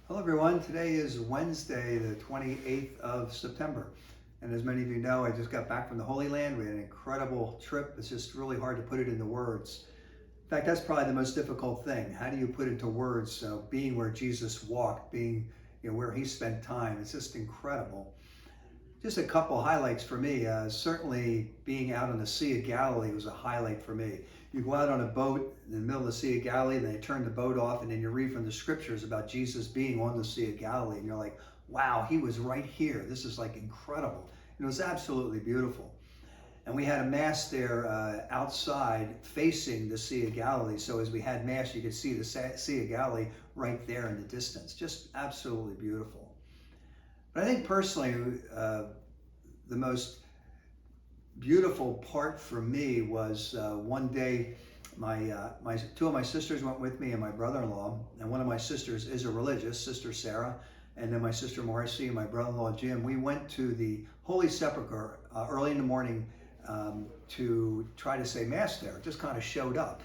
Hello everyone, today is Wednesday, the 28th of September. And as many of you know, I just got back from the Holy Land. We had an incredible trip. It's just really hard to put it into words. In fact, that's probably the most difficult thing. How do you put into words being where Jesus walked, being where he spent time? It's just incredible. Just a couple highlights for me. Certainly being out on the Sea of Galilee was a highlight for me. You go out on a boat in the middle of the Sea of Galilee, and they turn the boat off, and then you read from the scriptures about Jesus being on the Sea of Galilee, and you're like, wow, he was right here. This is like incredible. And it was absolutely beautiful. And we had a mass there outside facing the Sea of Galilee. So as we had mass, you could see the Sea of Galilee right there in the distance. Just absolutely beautiful. But I think personally, the most beautiful part for me was one day my two of my sisters went with me and my brother-in-law, and one of my sisters is a religious, Sister Sarah, and then my sister Marcy and my brother-in-law Jim. We went to the Holy Sepulchre early in the morning to try to say Mass there. Just kind of showed up.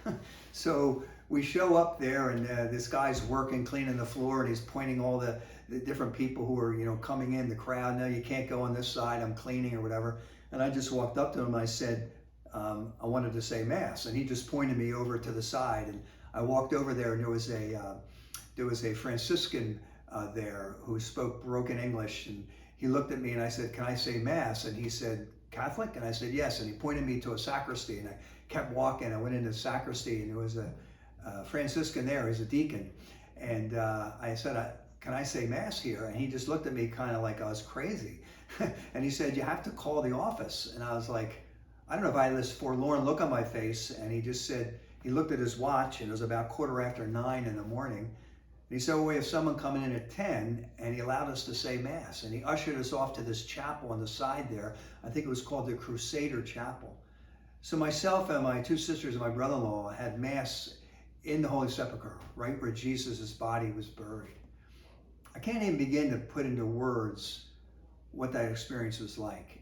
So we show up there, and this guy's working, cleaning the floor, and he's pointing all the different people who are coming in the crowd. No, you can't go on this side. I'm cleaning or whatever. And I just walked up to him. I said, I wanted to say Mass, and he just pointed me over to the side. And I walked over there, and there was a Franciscan there who spoke broken English, and he looked at me and I said, "Can I say Mass?" And he said, "Catholic?" And I said, "Yes." And he pointed me to a sacristy, and I kept walking. I went into the sacristy, and there was a Franciscan there. He's a deacon, and I said, "Can I say Mass here?" And he just looked at me kind of like I was crazy. And he said, "You have to call the office." And I was like, I don't know if I had this forlorn look on my face. And he just said, he looked at his watch, and it was about 9:15 in the morning. And he said, "Well, we have someone coming in at 10, and he allowed us to say Mass. And he ushered us off to this chapel on the side there. I think it was called the Crusader Chapel. So myself and my two sisters and my brother-in-law had Mass in the Holy Sepulchre, right where Jesus' body was buried. I can't even begin to put into words what that experience was like.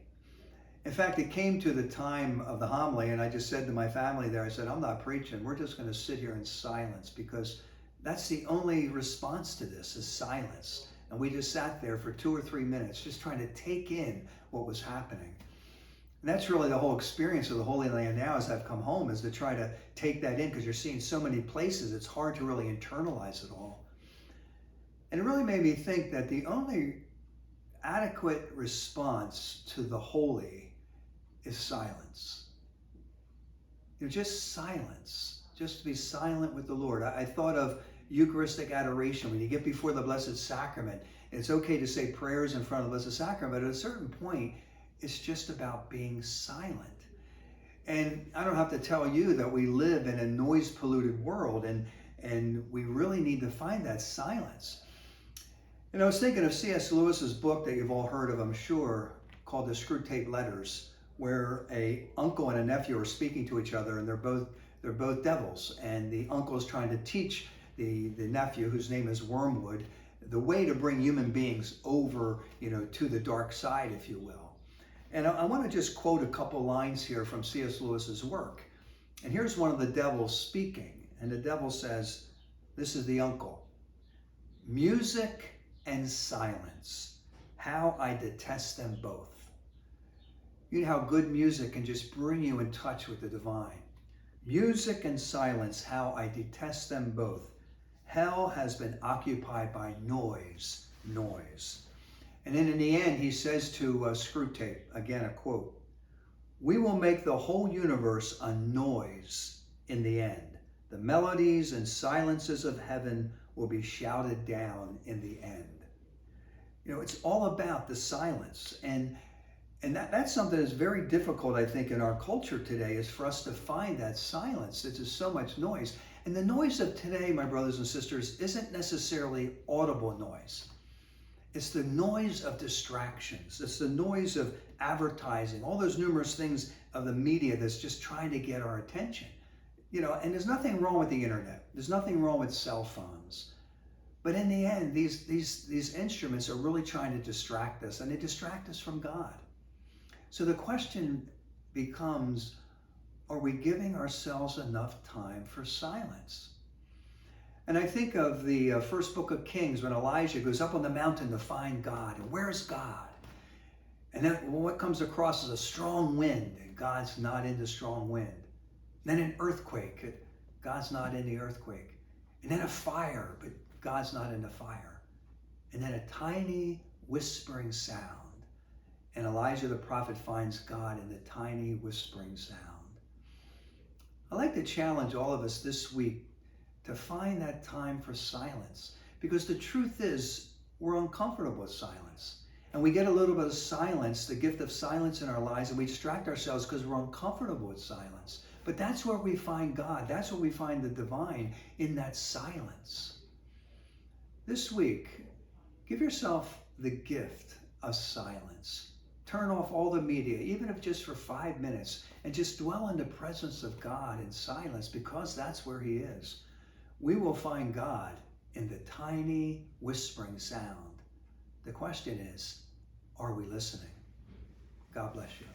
In fact, it came to the time of the homily, and I just said to my family there, I said, "I'm not preaching. We're just going to sit here in silence, because that's the only response to this is silence." And we just sat there for 2 or 3 minutes just trying to take in what was happening. And that's really the whole experience of the Holy Land now as I've come home, is to try to take that in, because you're seeing so many places, it's hard to really internalize it all. And it really made me think that the only adequate response to the holy is silence. Just silence, just to be silent with the Lord. I thought of Eucharistic adoration. When you get before the Blessed Sacrament, it's okay to say prayers in front of the Blessed Sacrament, but at a certain point, it's just about being silent. And I don't have to tell you that we live in a noise-polluted world, and we really need to find that silence. And I was thinking of C.S. Lewis's book that you've all heard of, I'm sure, called The Screwtape Letters, where a uncle and a nephew are speaking to each other, and they're both devils. And the uncle is trying to teach the nephew, whose name is Wormwood, the way to bring human beings over, to the dark side, if you will. And I want to just quote a couple lines here from C.S. Lewis's work. And here's one of the devils speaking. And the devil says, this is the uncle: "Music and silence, how I detest them both." You know how good music can just bring you in touch with the divine. "Music and silence, how I detest them both. Hell has been occupied by noise, noise." And then in the end, he says to Screwtape, again a quote, "We will make the whole universe a noise in the end. The melodies and silences of heaven will be shouted down in the end." It's all about the silence. And that's something that's very difficult, I think, in our culture today, is for us to find that silence. There's just so much noise. And the noise of today, my brothers and sisters, isn't necessarily audible noise. It's the noise of distractions. It's the noise of advertising, all those numerous things of the media that's just trying to get our attention. And there's nothing wrong with the internet. There's nothing wrong with cell phones. But in the end, these instruments are really trying to distract us, and they distract us from God. So the question becomes, are we giving ourselves enough time for silence? And I think of the first book of Kings when Elijah goes up on the mountain to find God. And where's God? And then what comes across is a strong wind, and God's not in the strong wind. And then an earthquake, God's not in the earthquake. And then a fire, but God's not in the fire. And then a tiny whispering sound. And Elijah the prophet finds God in the tiny whispering sound. I'd like to challenge all of us this week to find that time for silence. Because the truth is, we're uncomfortable with silence. And we get a little bit of silence, the gift of silence in our lives, and we distract ourselves because we're uncomfortable with silence. But that's where we find God. That's where we find the divine, in that silence. This week, give yourself the gift of silence. Turn off all the media, even if just for 5 minutes, and just dwell in the presence of God in silence, because that's where He is. We will find God in the tiny whispering sound. The question is, are we listening? God bless you.